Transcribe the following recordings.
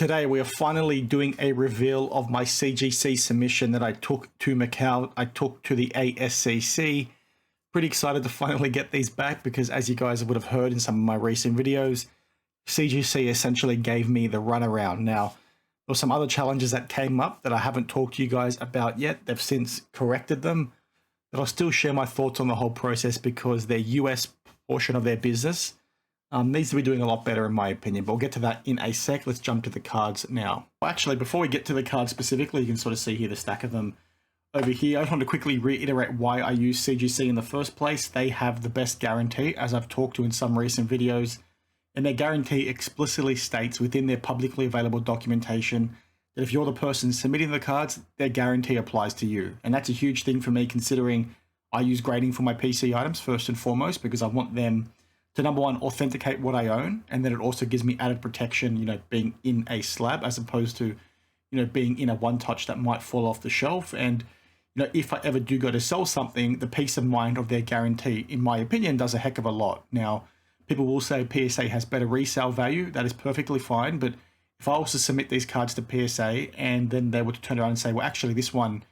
Today we are finally doing a reveal of my CGC submission that I took to Macau. I took to the ASCC. Pretty excited to finally get these back because, as you guys would have heard in some of my recent videos, CGC essentially gave me the runaround. Now, there were some other challenges that came up that I haven't talked to you guys about yet. They've since corrected them, but I'll still share my thoughts on the whole process because their US portion of their business needs to be doing a lot better in my opinion, but we'll get to that in a sec. Let's jump to the cards now. Well, actually, before we get to the cards specifically, you can sort of see here the stack of them over here. I just want to quickly reiterate why I use CGC in the first place. They have the best guarantee, as I've talked to in some recent videos, and their guarantee explicitly states within their publicly available documentation that if you're the person submitting the cards, their guarantee applies to you. And that's a huge thing for me, considering I use grading for my PC items first and foremost, because I want them to, number one, authenticate what I own, and then it also gives me added protection, you know, being in a slab as opposed to, you know, being in a one touch that might fall off the shelf. And, you know, if I ever do go to sell something, the peace of mind of their guarantee, in my opinion, does a heck of a lot. Now, people will say PSA has better resale value. That is perfectly fine. But if I also submit these cards to PSA and then they were to turn around and say, well, actually, this one,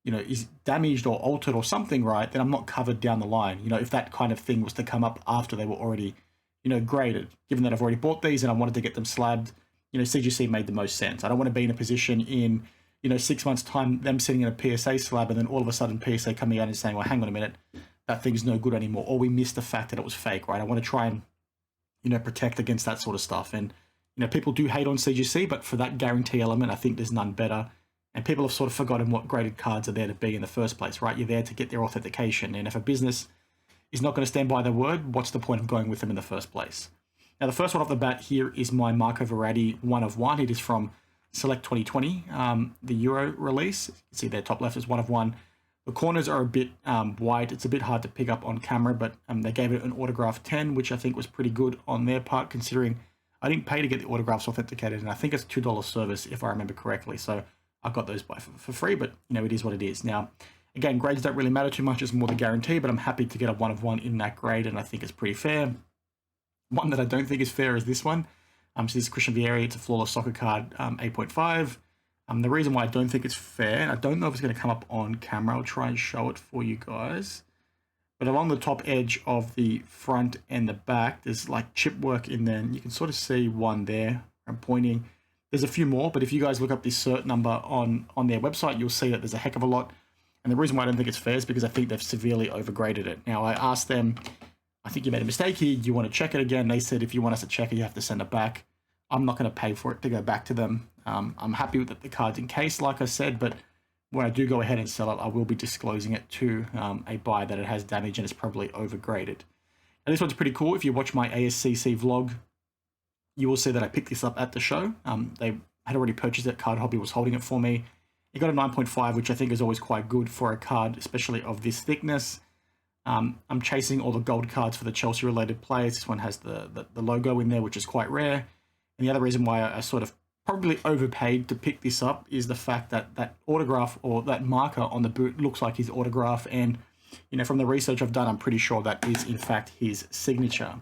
you know, is damaged or altered or something, right, then I'm not covered down the line. You know, if that kind of thing was to come up after they were already, you know, graded, given that I've already bought these and I wanted to get them slabbed, you know, CGC made the most sense. I don't want to be in a position in, you know, 6 months time, them sitting in a PSA slab and then all of a sudden PSA coming out and saying, well, hang on a minute, that thing's no good anymore. Or we missed the fact that it was fake, right? I want to try and, you know, protect against that sort of stuff. And, you know, people do hate on CGC, but for that guarantee element, I think there's none better. And people have sort of forgotten what graded cards are there to be in the first place, right? You're there to get their authentication. And if a business is not going to stand by their word, what's the point of going with them in the first place? Now, the first one off the bat here is my Marco Verratti 1 of 1. It is from Select 2020, the Euro release. You can see their top left is 1 of 1. The corners are a bit wide. It's a bit hard to pick up on camera, but they gave it an autograph 10, which I think was pretty good on their part, considering I didn't pay to get the autographs authenticated. And I think it's $2 service, if I remember correctly. So I got those for free, but you know, it is what it is. Now, again, grades don't really matter too much. It's more the guarantee, but I'm happy to get a 1 of 1 in that grade, and I think it's pretty fair. One that I don't think is fair is this one. So this is Christian Vieri. It's a flawless soccer card, 8.5. The reason why I don't think it's fair, and I don't know if it's going to come up on camera. I'll try and show it for you guys. But along the top edge of the front and the back, there's like chip work in there. And you can sort of see one there. I'm pointing. There's a few more, but if you guys look up this cert number on their website, you'll see that there's a heck of a lot. And the reason why I don't think it's fair is because I think they've severely overgraded it. Now, I asked them, I think you made a mistake here. Do you want to check it again? They said, if you want us to check it, you have to send it back. I'm not going to pay for it to go back to them. I'm happy with the card's in case, like I said, but when I do go ahead and sell it, I will be disclosing it to a buyer that it has damage and it's probably overgraded. And this one's pretty cool. If you watch my ASCC vlog, you will see that I picked this up at the show. They had already purchased it. Card Hobby was holding it for me. It got a 9.5, which I think is always quite good for a card, especially of this thickness. I'm chasing all the gold cards for the Chelsea-related players. This one has the logo in there, which is quite rare. And the other reason why I sort of probably overpaid to pick this up is the fact that that autograph or that marker on the boot looks like his autograph. And, you know, from the research I've done, I'm pretty sure that is, in fact, his signature.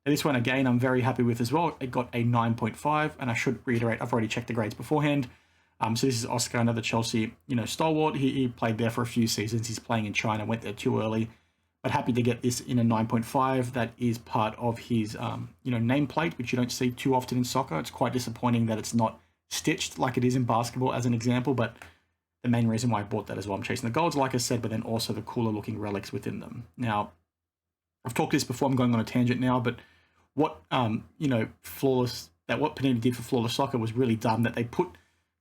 Now, this one, again, I'm very happy with as well. It got a 9.5, and I should reiterate, I've already checked the grades beforehand. So this is Oscar, another Chelsea, you know, stalwart. He played there for a few seasons. He's playing in China, went there too early. But happy to get this in a 9.5. That is part of his, you know, nameplate, which you don't see too often in soccer. It's quite disappointing that it's not stitched like it is in basketball, as an example. But the main reason why I bought that as well, I'm chasing the golds, like I said, but then also the cooler looking relics within them. Now, I've talked this before. I'm going on a tangent now, but what you know, what Panini did for Flawless Soccer was really dumb. That they put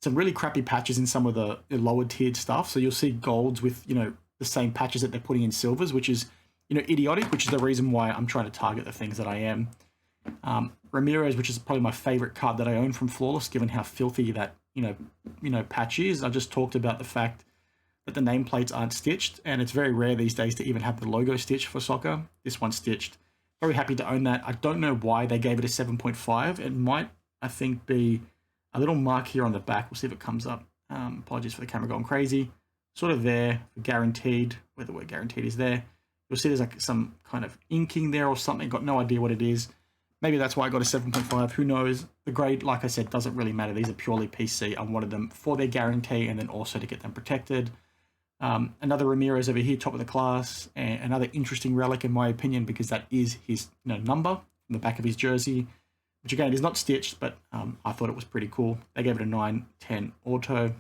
some really crappy patches in some of the lower tiered stuff. So you'll see golds with, you know, the same patches that they're putting in silvers, which is, you know, idiotic, which is the reason why I'm trying to target the things that I am. Ramirez, which is probably my favorite card that I own from Flawless, given how filthy that, you know, patch is. I just talked about the fact that the nameplates aren't stitched, and it's very rare these days to even have the logo stitched for soccer. This one's stitched. Very happy to own that. I don't know why they gave it a 7.5. It might, I think, be a little mark here on the back. We'll see if it comes up. Apologies for the camera going crazy. Sort of there, guaranteed, where the word guaranteed is there. You'll see there's like some kind of inking there or something. Got no idea what it is. Maybe that's why I got a 7.5. Who knows? The grade, like I said, doesn't really matter. These are purely PC. I wanted them for their guarantee and then also to get them protected. Another Ramirez over here, top of the class, and another interesting relic in my opinion, because that is his number on the back of his jersey, which again is not stitched, but I thought it was pretty cool. They gave it a 9/10 auto.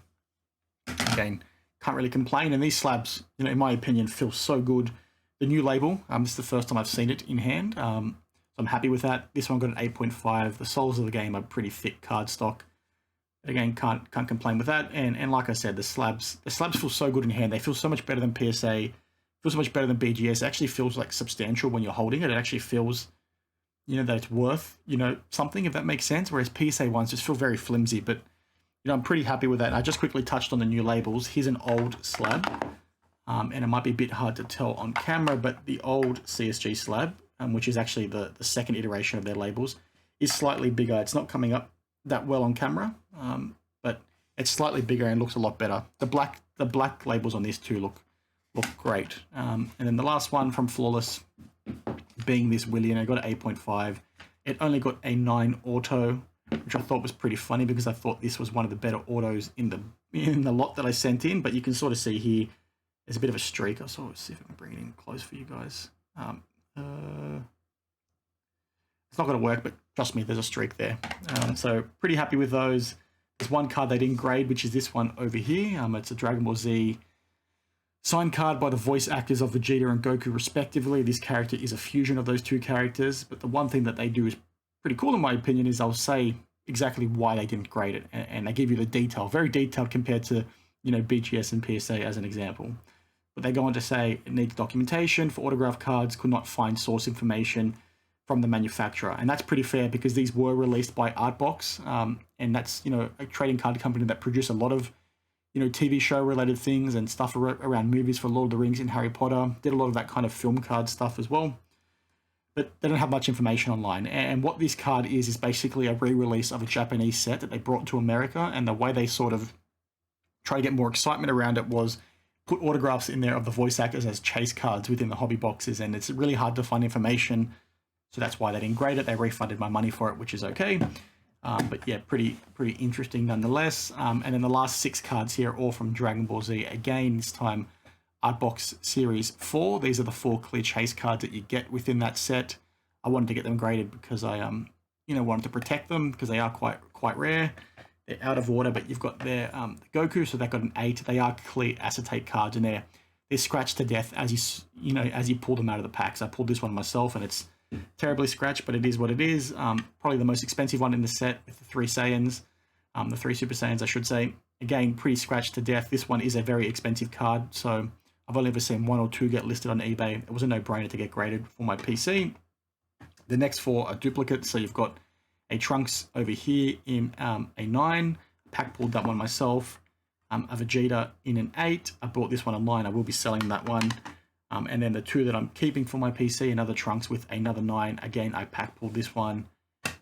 Again, can't really complain. And these slabs, in my opinion, feel so good. The new label, this is the first time I've seen it in hand. So I'm happy with that. This one got an 8.5. The soles of the game are pretty thick cardstock. Again, can't complain with that. And like I said, the slabs feel so good in hand. They feel so much better than PSA. Feel so much better than BGS. It actually feels like substantial when you're holding it. It actually feels, that it's worth, something, if that makes sense. Whereas PSA ones just feel very flimsy. But, I'm pretty happy with that. And I just quickly touched on the new labels. Here's an old slab. And it might be a bit hard to tell on camera, but the old CSG slab, which is actually the second iteration of their labels, is slightly bigger. It's not coming up that well on camera, but it's slightly bigger and looks a lot better. The black labels on this too look great. And then the last one from Flawless, being this Willian, I got an 8.5. It only got a 9 auto, which I thought was pretty funny because I thought this was one of the better autos in the lot that I sent in. But you can sort of see here, there's a bit of a streak. I'll sort of see if I can bring it in close for you guys. It's not going to work, but trust me, there's a streak there. So pretty happy with those. There's one card they didn't grade, which is this one over here. It's a Dragon Ball Z signed card by the voice actors of Vegeta and Goku respectively. This character is a fusion of those two characters, but the one thing that they do is pretty cool in my opinion is they'll say exactly why they didn't grade it, and they give you the detail, very detailed compared to BGS and PSA as an example. But they go on to say it needs documentation for autograph cards, could not find source information from the manufacturer. And that's pretty fair because these were released by Artbox, and that's a trading card company that produce a lot of TV show related things and stuff around movies for Lord of the Rings and Harry Potter. Did a lot of that kind of film card stuff as well, but they don't have much information online. And what this card is basically a re-release of a Japanese set that they brought to America, and the way they sort of try to get more excitement around it was put autographs in there of the voice actors as chase cards within the hobby boxes, and it's really hard to find information. So that's why they didn't grade it. They refunded my money for it, which is okay. But yeah, pretty interesting nonetheless. And then the last 6 cards here are all from Dragon Ball Z. Again, this time Artbox Series 4. These are the 4 clear chase cards that you get within that set. I wanted to get them graded because I wanted to protect them because they are quite rare. They're out of order, but you've got their Goku, so they got an 8. They are clear acetate cards, and they're scratched to death as you pull them out of the packs. I pulled this one myself, and it's terribly scratched, but it is what it is. Probably the most expensive one in the set with the 3 Saiyans, the 3 Super Saiyans, I should say. Again, pretty scratched to death. This one is a very expensive card, so I've only ever seen 1 or 2 get listed on eBay. It was a no-brainer to get graded for my PC. The next 4 are duplicates, so you've got a Trunks over here in a 9. Pack pulled that one myself. A Vegeta in an 8. I bought this one online. I will be selling that one. And then the 2 that I'm keeping for my PC, another Trunks with another 9. Again, I pack pulled this one.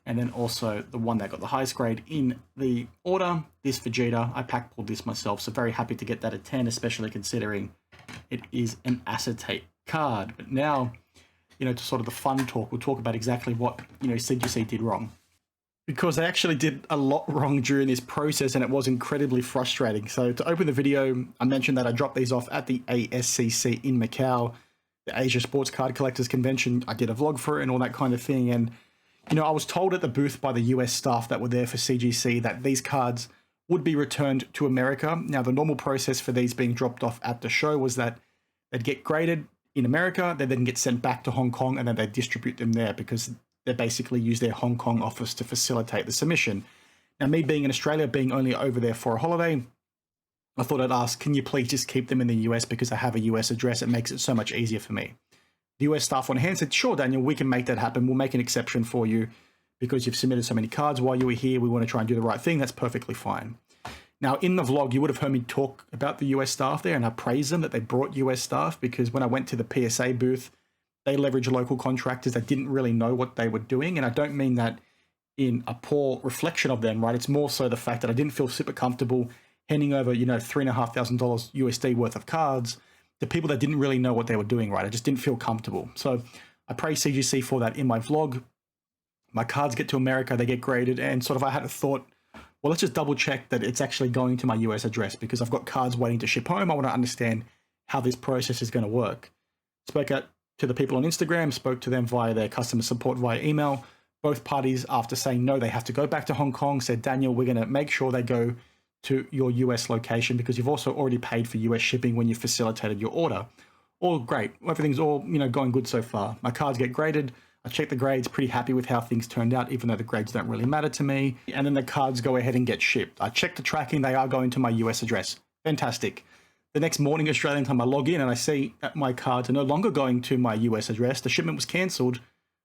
And then also the one that got the highest grade in the order, this Vegeta. I pack pulled this myself, so very happy to get that at 10, especially considering it is an acetate card. But now, to sort of the fun talk, we'll talk about exactly what, CGC did wrong. Because they actually did a lot wrong during this process, and it was incredibly frustrating. So to open the video, I mentioned that I dropped these off at the ASCC in Macau, the Asia Sports Card Collectors Convention. I did a vlog for it and all that kind of thing. And, I was told at the booth by the US staff that were there for CGC that these cards would be returned to America. Now, the normal process for these being dropped off at the show was that they'd get graded in America, they then get sent back to Hong Kong, and then they distribute them there because they basically use their Hong Kong office to facilitate the submission. Now, me being in Australia, being only over there for a holiday, I thought I'd ask, can you please just keep them in the US because I have a US address? It makes it so much easier for me. The US staff on hand said, sure, Daniel, we can make that happen. We'll make an exception for you because you've submitted so many cards while you were here. We want to try and do the right thing. That's perfectly fine. Now, in the vlog, you would have heard me talk about the US staff there, and I praise them that they brought US staff because when I went to the PSA booth, they leverage local contractors that didn't really know what they were doing. And I don't mean that in a poor reflection of them, right? It's more so the fact that I didn't feel super comfortable handing over, $3,500 USD worth of cards to people that didn't really know what they were doing, right? I just didn't feel comfortable. So I praise CGC for that in my vlog. My cards get to America, they get graded, and sort of I had a thought, well, let's just double check that it's actually going to my US address because I've got cards waiting to ship home. I want to understand how this process is going to work. Spoke out to the people on Instagram, spoke to them via their customer support via email. Both parties, after saying no, they have to go back to Hong Kong, said, Daniel, we're going to make sure they go to your US location because you've also already paid for US shipping when you facilitated your order. All great. Everything's all, going good so far. My cards get graded. I check the grades, pretty happy with how things turned out, even though the grades don't really matter to me. And then the cards go ahead and get shipped. I check the tracking. They are going to my US address. Fantastic. The next morning, Australian time, I log in and I see that my cards are no longer going to my US address. The shipment was cancelled.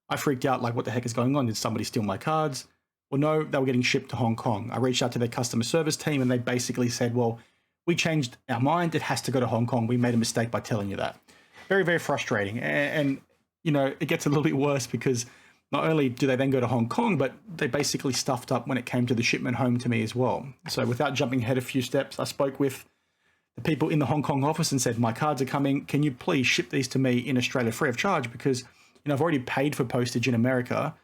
I freaked out, like, what the heck is going on? Did somebody steal my cards? Well, no, they were getting shipped to Hong Kong. I reached out to their customer service team and they basically said, well, we changed our mind. It has to go to Hong Kong. We made a mistake by telling you that. Very, very frustrating. And it gets a little bit worse because not only do they then go to Hong Kong, but they basically stuffed up when it came to the shipment home to me as well. So without jumping ahead a few steps, I spoke with the people in the Hong Kong office and said, my cards are coming. Can you please ship these to me in Australia free of charge? Because, I've already paid for postage in America.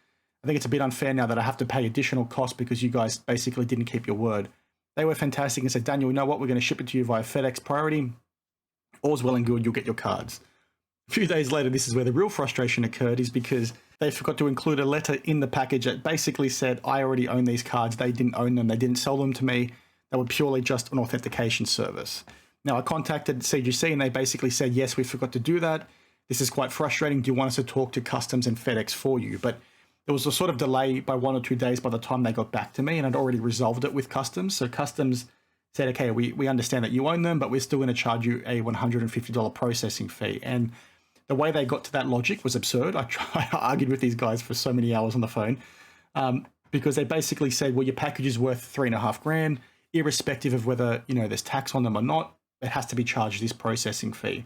I think it's a bit unfair now that I have to pay additional costs because you guys basically didn't keep your word. They were fantastic and said, Daniel, you know what? We're going to ship it to you via FedEx Priority. All's well and good. You'll get your cards. A few days later, this is where the real frustration occurred, is because they forgot to include a letter in the package that basically said, I already own these cards. They didn't own them. They didn't sell them to me. They were purely just an authentication service. Now, I contacted CGC and they basically said, yes, we forgot to do that. This is quite frustrating. Do you want us to talk to Customs and FedEx for you? But there was a sort of delay by 1 or 2 days by the time they got back to me, and I'd already resolved it with Customs. So Customs said, okay, we understand that you own them, but we're still going to charge you a $150 processing fee. And the way they got to that logic was absurd. I argued with these guys for so many hours on the phone because they basically said, well, your package is worth $3,500, irrespective of whether, there's tax on them or not, it has to be charged this processing fee.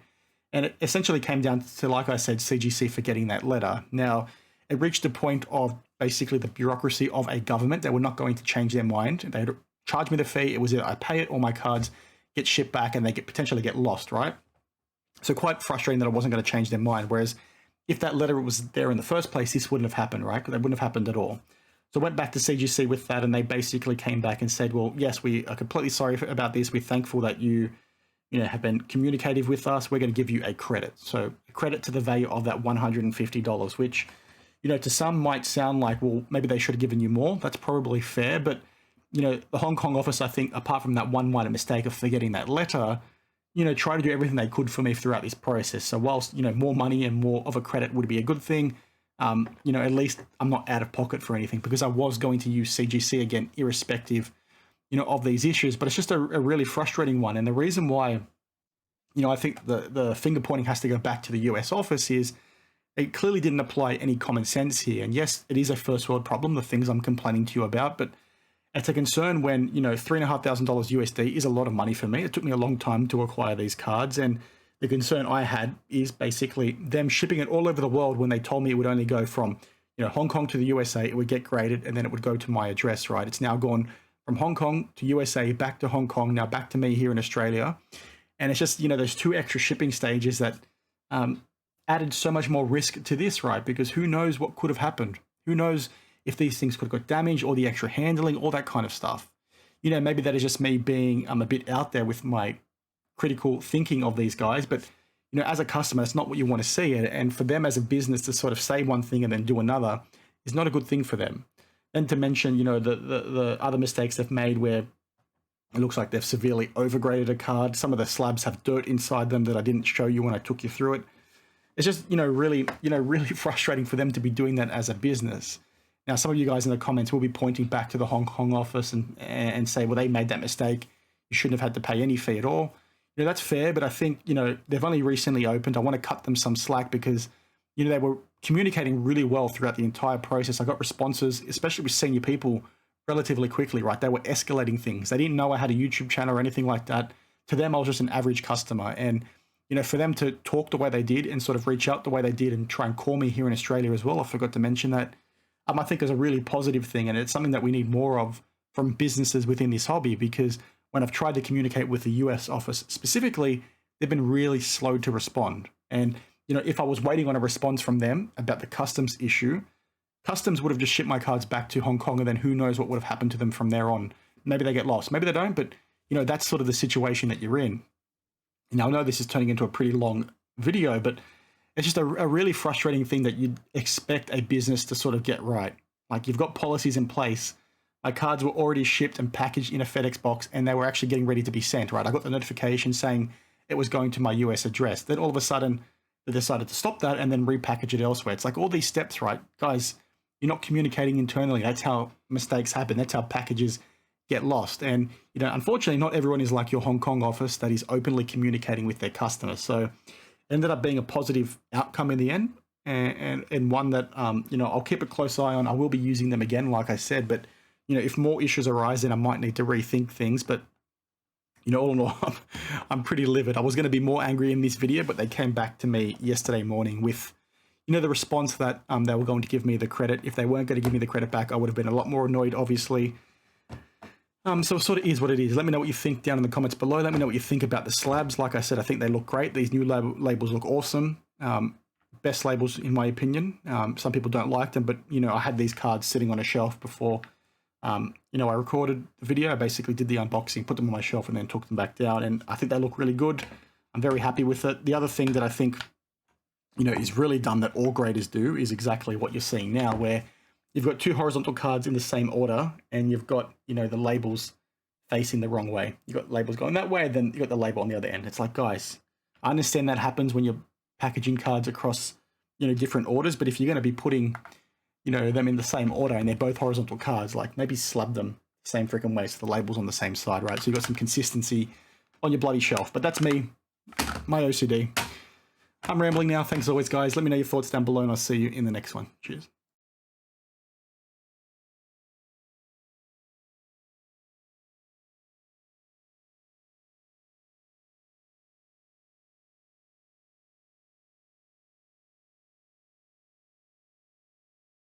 And it essentially came down to, like I said, CGC forgetting that letter. Now, it reached a point of basically the bureaucracy of a government. They were not going to change their mind. They had charged me the fee. It was either I pay it or my cards get shipped back and they potentially get lost, right? So quite frustrating that I wasn't going to change their mind. Whereas if that letter was there in the first place, this wouldn't have happened, right? That wouldn't have happened at all. So I went back to CGC with that and they basically came back and said, well, yes, we are completely sorry about this. We're thankful that you have been communicative with us. We're going to give you a credit. So a credit to the value of that $150, which, to some might sound like, well, maybe they should have given you more. That's probably fair. But, the Hong Kong office, I think, apart from that one minor mistake of forgetting that letter, try to do everything they could for me throughout this process. So whilst, more money and more of a credit would be a good thing, at least I'm not out of pocket for anything because I was going to use CGC again, irrespective of these issues. But it's just a really frustrating one. And the reason why, I think the finger pointing has to go back to the US office is they clearly didn't apply any common sense here. And yes, it is a first world problem, the things I'm complaining to you about, but it's a concern when, $3,500 USD is a lot of money for me. It took me a long time to acquire these cards. And the concern I had is basically them shipping it all over the world when they told me it would only go from, Hong Kong to the USA, it would get graded, and then it would go to my address, right? It's now gone from Hong Kong to USA, back to Hong Kong, now back to me here in Australia. And it's just, there's 2 extra shipping stages that added so much more risk to this, right? Because who knows what could have happened? Who knows if these things could have got damaged or the extra handling, all that kind of stuff. Maybe that is just me being a bit out there with my critical thinking of these guys. But, as a customer, it's not what you want to see. And for them as a business to sort of say one thing and then do another is not a good thing for them. Then to mention, the other mistakes they've made where it looks like they've severely overgraded a card. Some of the slabs have dirt inside them that I didn't show you when I took you through it. It's just, really frustrating for them to be doing that as a business. Now, some of you guys in the comments will be pointing back to the Hong Kong office and say, well, they made that mistake. You shouldn't have had to pay any fee at all. That's fair, but I think, they've only recently opened. I want to cut them some slack because, they were communicating really well throughout the entire process. I got responses, especially with senior people, relatively quickly, right? They were escalating things. They didn't know I had a YouTube channel or anything like that. To them, I was just an average customer. And, for them to talk the way they did and sort of reach out the way they did and try and call me here in Australia as well, I forgot to mention that, I think is a really positive thing. And it's something that we need more of from businesses within this hobby, because when I've tried to communicate with the US office specifically, they've been really slow to respond. And, if I was waiting on a response from them about the customs issue, Customs would have just shipped my cards back to Hong Kong, and then who knows what would have happened to them from there on. Maybe they get lost, maybe they don't, but you know, that's sort of the situation that you're in. Now, I know this is turning into a pretty long video, but it's just a really frustrating thing that you'd expect a business to sort of get right. Like, you've got policies in place. My cards were already shipped and packaged in a FedEx box, and they were actually getting ready to be sent, right? I got the notification saying it was going to my US address. Then all of a sudden, they decided to stop that and then repackage it elsewhere. It's like all these steps, right? Guys, you're not communicating internally. That's how mistakes happen. That's how packages get lost. And, you know, unfortunately, not everyone is like your Hong Kong office that is openly communicating with their customers. So it ended up being a positive outcome in the end, and one that, you know, I'll keep a close eye on. I will be using them again, like I said, but, you know, if more issues arise, then I might need to rethink things. But, you know, all in all, I'm pretty livid. I was going to be more angry in this video, but they came back to me yesterday morning with, you know, the response that they were going to give me the credit. If they weren't going to give me the credit back, I would have been a lot more annoyed, obviously. So it sort of is what it is. Let me know what you think down in the comments below. Let me know what you think about the slabs. Like I said, I think they look great. These new labels look awesome. Best labels, in my opinion. Some people don't like them, but, you know, I had these cards sitting on a shelf before, you know, I recorded the video. I basically did the unboxing, put them on my shelf, and then took them back down. And I think they look really good. I'm very happy with it. The other thing that I think, you know, is really dumb that all graders do is exactly what you're seeing now, where you've got two horizontal cards in the same order, and you've got, you know, the labels facing the wrong way. You've got labels going that way, then you've got the label on the other end. It's like, guys, I understand that happens when you're packaging cards across, you know, different orders, but if you're going to be putting, you know, them in the same order and they're both horizontal cards, like, maybe slab them the same freaking way so the label's on the same side, right? So you've got some consistency on your bloody shelf. But that's me, my OCD. I'm rambling now. Thanks as always, guys. Let me know your thoughts down below, and I'll see you in the next one. Cheers.